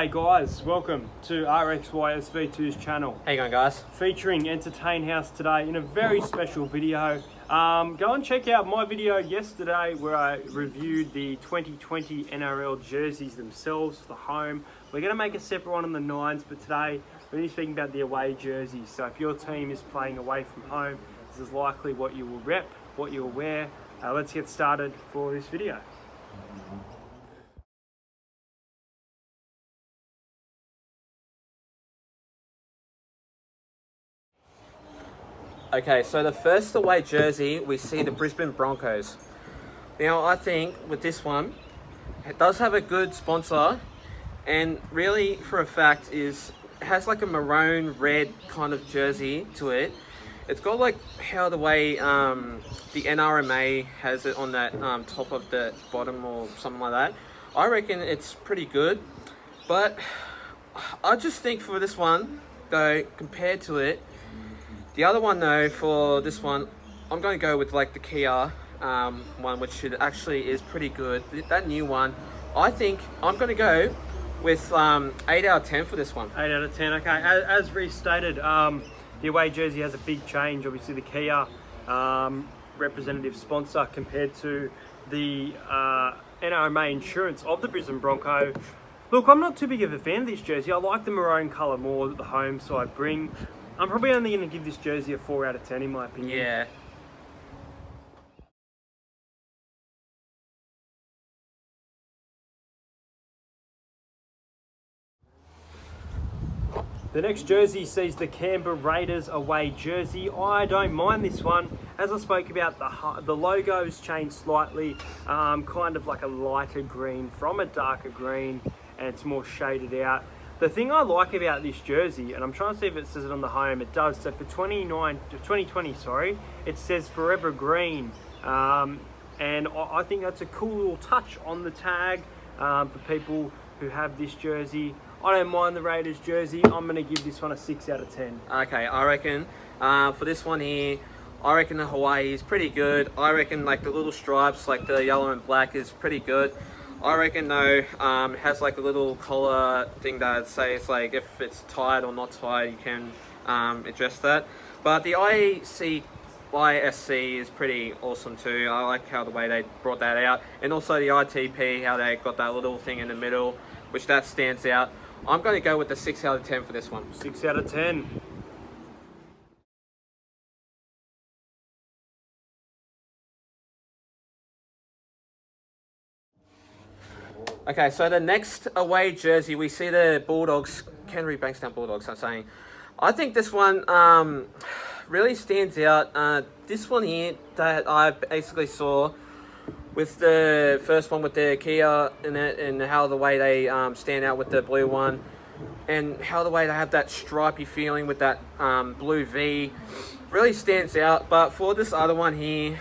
G'day guys, welcome to RXYSV2's channel. How you going, guys? Featuring Entertain House today in a very special video. Go and check out my video yesterday where I reviewed the 2020 NRL jerseys themselves for the home. We're going to make a separate one on the nines, but today we're going to be speaking about the away jerseys. So if your team is playing away from home, this is likely what you will rep, what you will wear. Let's get started for this video. Okay, so the first away jersey, we see the Brisbane Broncos. Now, I think with this one, it does have a good sponsor, and really, for a fact, it has like a maroon red kind of jersey to it. It's got like how the way the NRMA has it on that top of the bottom or something like that. I reckon it's pretty good, but I just think for this one, though, compared to it, the other one though, for this one, I'm going to go with like the Kia one, which actually is pretty good. That new one, I think I'm going to go with 8 out of 10 for this one. 8 out of 10, okay. As restated, the away jersey has a big change. Obviously the Kia representative sponsor compared to the NRMA insurance of the Brisbane Broncos. Look, I'm not too big of a fan of this jersey. I like the maroon colour more that the home side bring. I'm probably only going to give this jersey a 4 out of 10 in my opinion. Yeah. The next jersey sees the Canberra Raiders away jersey. I don't mind this one. As I spoke about, the logo's changed slightly, kind of like a lighter green from a darker green, and it's more shaded out. The thing I like about this jersey, and I'm trying to see if it says it on the home, it does. So for 2020, it says Forever Green. And I think that's a cool little touch on the tag for people who have this jersey. I don't mind the Raiders jersey. I'm going to give this one a 6 out of 10. Okay, I reckon for this one here, I reckon the Hawaii is pretty good. I reckon like the little stripes, like the yellow and black, is pretty good. I reckon though, it has like a little collar thing that says like if it's tied or not tied, you can address that. But the ISC is pretty awesome too. I like how the way they brought that out, and also the ITP, how they got that little thing in the middle, which that stands out. I'm going to go with the 6 out of 10 for this one. 6 out of 10. Okay, so the next away jersey, we see the Bulldogs, Canberra Bankstown Bulldogs, I'm saying. I think this one really stands out. This one here that I basically saw with the first one with the Kia in it, and how the way they stand out with the blue one, and how the way they have that stripy feeling with that blue V, really stands out. But for this other one here,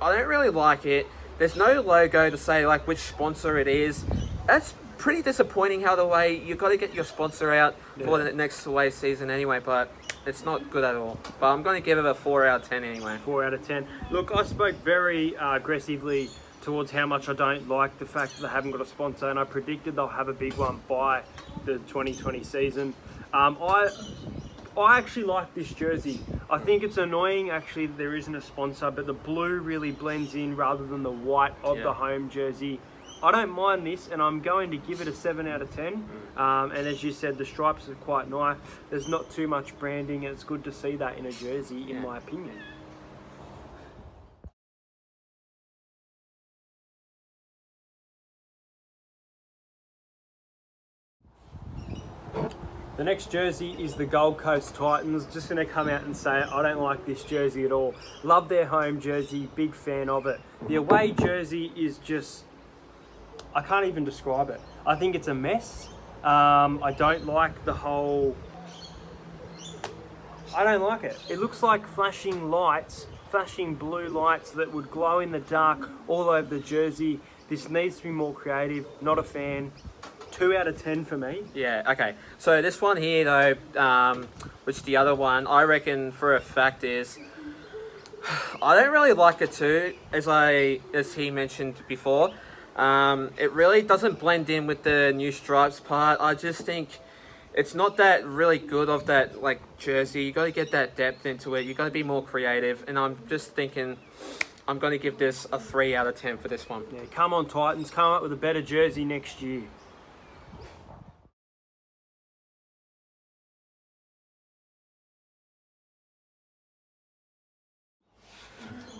I don't really like it. There's no logo to say like which sponsor it is. That's pretty disappointing how the way you've got to get your sponsor out for the next away season anyway, but it's not good at all. But I'm going to give it a 4 out of 10 anyway. 4 out of 10. Look, I spoke very aggressively towards how much I don't like the fact that they haven't got a sponsor, and I predicted they'll have a big one by the 2020 season. I actually like this jersey. I think it's annoying actually that there isn't a sponsor, but the blue really blends in rather than the white of the home jersey. I don't mind this, and I'm going to give it a 7 out of 10. And as you said, the stripes are quite nice. There's not too much branding, and it's good to see that in a jersey, in my opinion. The next jersey is the Gold Coast Titans. Just going to come out and say I don't like this jersey at all. Love their home jersey, big fan of it. The away jersey is just, I can't even describe it. I think it's a mess. I don't like the whole, I don't like it. It looks like flashing lights, flashing blue lights that would glow in the dark all over the jersey. This needs to be more creative. Not a fan. 2 out of 10 for me. Yeah, okay. So this one here though, which the other one, I reckon for a fact is, I don't really like it too, as he mentioned before. It really doesn't blend in with the new stripes part. I just think it's not that really good of that like jersey. You got to get that depth into it. You got to be more creative. And I'm just thinking I'm going to give this a 3 out of 10 for this one. Yeah, come on Titans, come up with a better jersey next year.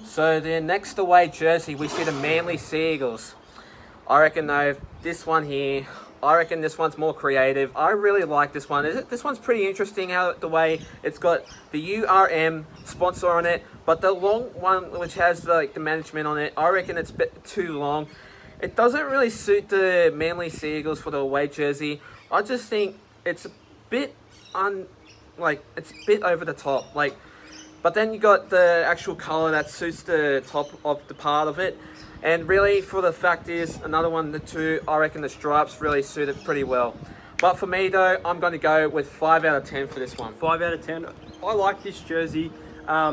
So the next away jersey, we see the Manly Seagulls. I reckon though, this one here, I reckon this one's more creative. I really like this one. This one's pretty interesting how the way it's got the URM sponsor on it, but the long one which has like the management on it, I reckon it's a bit too long. It doesn't really suit the Manly Seagulls for the away jersey. I just think it's a bit it's a bit over the top. But then you got the actual colour that suits the top of the part of it. And really, for the fact is, another one, the two, I reckon the stripes really suit it pretty well. But for me though, I'm going to go with 5 out of 10 for this one. 5 out of 10. I like this jersey. I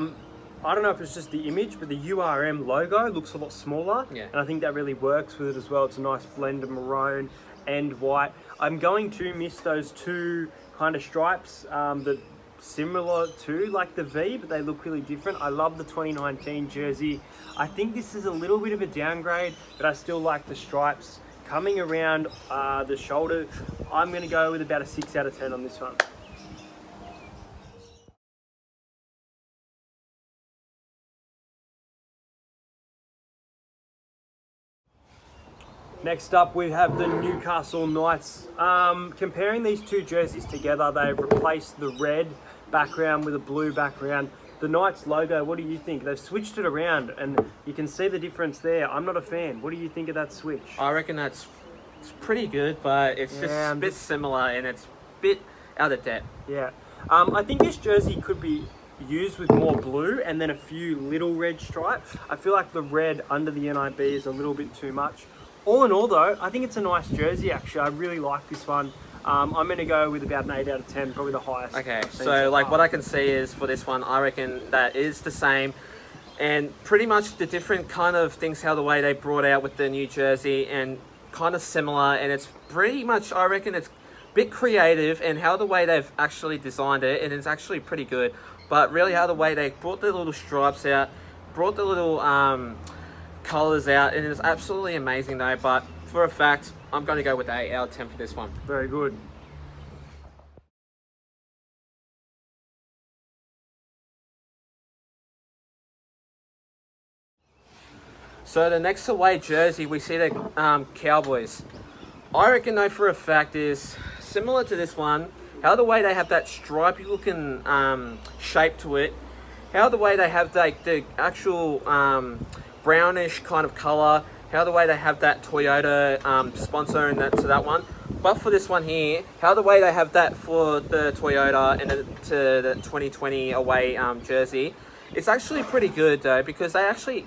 don't know if it's just the image, but the URM logo looks a lot smaller. Yeah. And I think that really works with it as well. It's a nice blend of maroon and white. I'm going to miss those two kind of stripes that similar to like the V, but they look really different. I love the 2019 jersey. I think this is a little bit of a downgrade, but I still like the stripes coming around the shoulder. I'm going to go with about a 6 out of 10 on this one. Next up, we have the Newcastle Knights. Comparing these two jerseys together, they've replaced the red background with a blue background. The Knights logo, what do you think? They've switched it around and you can see the difference there. I'm not a fan. What do you think of that switch? I reckon it's pretty good, but it's just a bit similar and it's a bit out of depth. Yeah. I think this jersey could be used with more blue and then a few little red stripes. I feel like the red under the NIB is a little bit too much. All in all though, I think it's a nice jersey actually. I really like this one. I'm going to go with about an 8 out of 10, probably the highest. Okay, so like what I can see is for this one, I reckon that is the same. And pretty much the different kind of things, how the way they brought out with the new jersey and kind of similar. And it's pretty much, I reckon it's a bit creative and how the way they've actually designed it. And it's actually pretty good. But really how the way they brought the little stripes out, brought the little colours out. And it's absolutely amazing though. But for a fact, I'm going to go with 8 out of 10 for this one. Very good. So the next away jersey, we see the Cowboys. I reckon though for a fact is similar to this one, how the way they have that stripy looking shape to it, how the way they have like the actual brownish kind of colour, how the way they have that Toyota sponsor and that to that one. But for this one here, how the way they have that for the Toyota and to the 2020 away jersey, it's actually pretty good though because they actually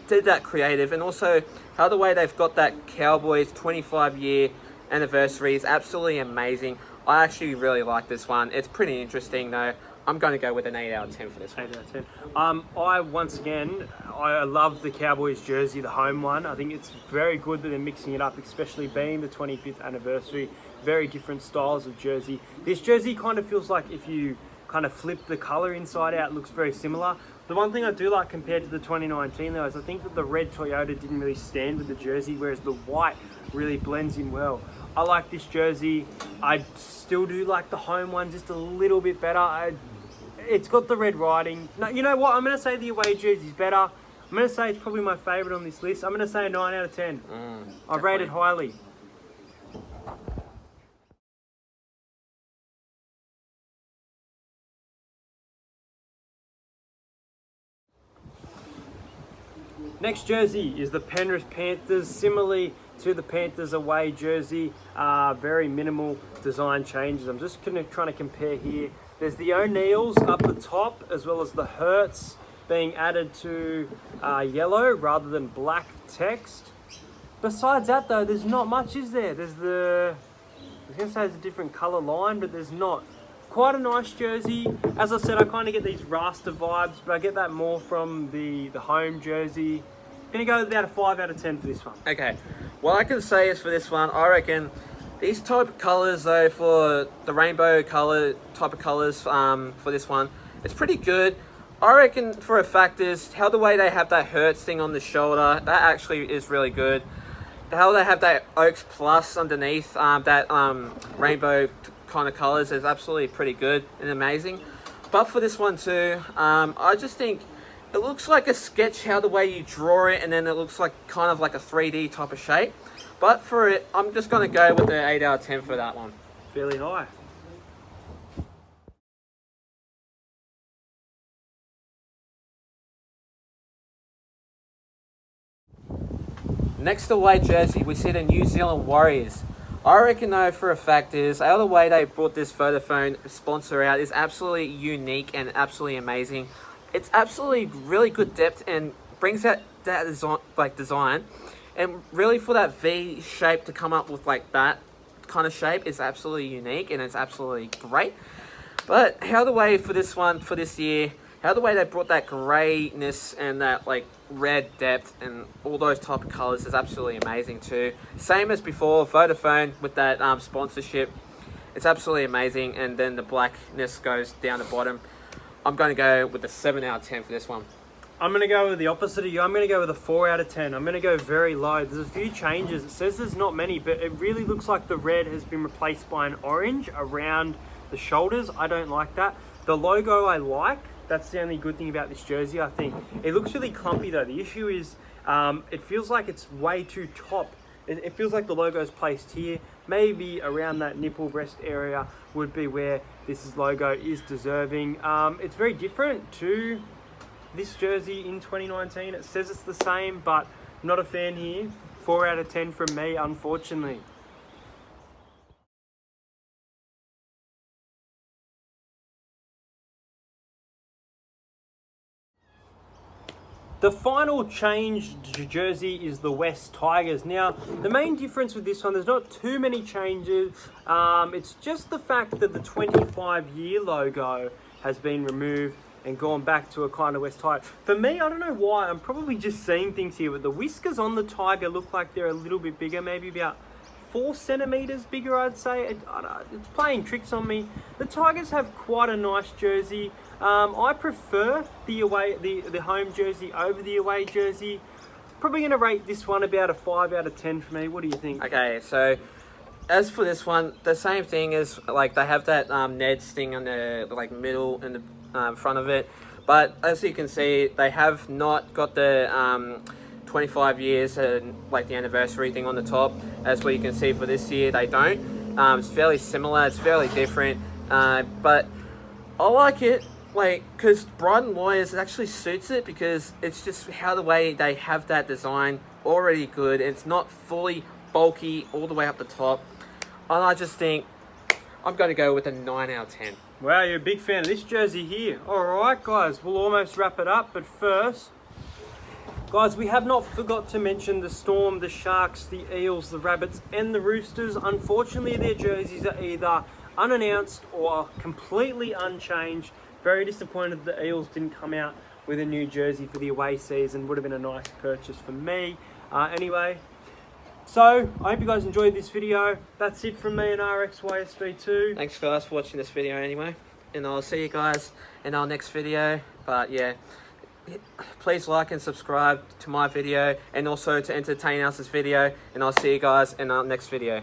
did that creative, and also how the way they've got that Cowboys 25-year anniversary is absolutely amazing. I actually really like this one. It's pretty interesting though. I'm going to go with an 8 out of 10 for this one. 8 out of 10. I love the Cowboys jersey, the home one. I think it's very good that they're mixing it up, especially being the 25th anniversary. Very different styles of jersey. This jersey kind of feels like if you kind of flip the colour inside out, it looks very similar. The one thing I do like compared to the 2019 though is I think that the red Toyota didn't really stand with the jersey, whereas the white really blends in well. I like this jersey. I still do like the home one just a little bit better. It's got the red writing. No, you know what? I'm going to say the away jersey's better. I'm going to say it's probably my favourite on this list. I'm going to say a 9 out of 10. I rate it highly. Next jersey is the Penrith Panthers. Similarly to the Panthers away jersey, very minimal design changes. I'm just trying to compare here. There's the O'Neills up the top, as well as the Hertz being added to yellow rather than black text. Besides that though, there's not much, is there? There's I was going to say it's a different colour line, but there's not. Quite a nice jersey. As I said, I kind of get these Rasta vibes, but I get that more from the home jersey. Gonna go with about a 5 out of 10 for this one. Okay, what I can say is for this one, I reckon these type of colours though, for the rainbow colour type of colours for this one, it's pretty good. I reckon for a fact is how the way they have that Hertz thing on the shoulder, that actually is really good. How they have that Oaks Plus underneath, that rainbow kind of colours is absolutely pretty good and amazing. But for this one too, I just think it looks like a sketch how the way you draw it, and then it looks like kind of like a 3D type of shape. But for it, I'm just going to go with the 8 out of 10 for that one. Fairly high. Next away jersey, we see the New Zealand Warriors. I reckon though for a fact is, how the way they brought this Vodafone sponsor out is absolutely unique and absolutely amazing. It's absolutely really good depth and brings out that design. And really for that V shape to come up with like that kind of shape is absolutely unique and it's absolutely great. But how the way for this one, for this year, how the way they brought that greyness and that like red depth and all those type of colours is absolutely amazing too. Same as before, Vodafone with that sponsorship. It's absolutely amazing. And then the blackness goes down the bottom. I'm going to go with a 7 out of 10 for this one. I'm going to go with the opposite of you. I'm going to go with a 4 out of 10. I'm going to go very low. There's a few changes. It says there's not many, but it really looks like the red has been replaced by an orange around the shoulders. I don't like that. The logo I like. That's the only good thing about this jersey, I think. It looks really clumpy though. The issue is it feels like it's way too top. It feels like the logo is placed here. Maybe around that nipple breast area would be where this logo is deserving. It's very different to this jersey in 2019. It says it's the same, but I'm not a fan here. 4 out of 10 from me, unfortunately. The final changed jersey is the West Tigers. Now, the main difference with this one, there's not too many changes. It's just the fact that the 25-year logo has been removed and gone back to a kind of West Tiger. For me, I don't know why, I'm probably just seeing things here, but the whiskers on the Tiger look like they're a little bit bigger, maybe about 4 centimeters bigger, I'd say. It's playing tricks on me. The Tigers have quite a nice jersey. I prefer the home jersey over the away jersey. Probably going to rate this one about a 5 out of 10 for me. What do you think? Okay, so as for this one, the same thing is like they have that Ned's thing on the like middle and the front of it, but as you can see, they have not got the 25 years and like the anniversary thing on the top. As what you can see for this year, they don't. It's fairly similar. It's fairly different, but I like it. Like, because Brighton Lawyers, it actually suits it because it's just how the way they have that design already good. It's not fully bulky all the way up the top. And I just think I'm going to go with a 9 out of 10. Wow, you're a big fan of this jersey here. All right, guys, we'll almost wrap it up. But first, guys, we have not forgot to mention the Storm, the Sharks, the Eels, the Rabbits, and the Roosters. Unfortunately, their jerseys are either unannounced or completely unchanged. Very disappointed that the Eels didn't come out with a new jersey for the away season. Would have been a nice purchase for me. Anyway, so I hope you guys enjoyed this video. That's it from me and RXYSV2. Thanks guys for watching this video anyway. And I'll see you guys in our next video. But yeah, please like and subscribe to my video and also to Entertain House's video. And I'll see you guys in our next video.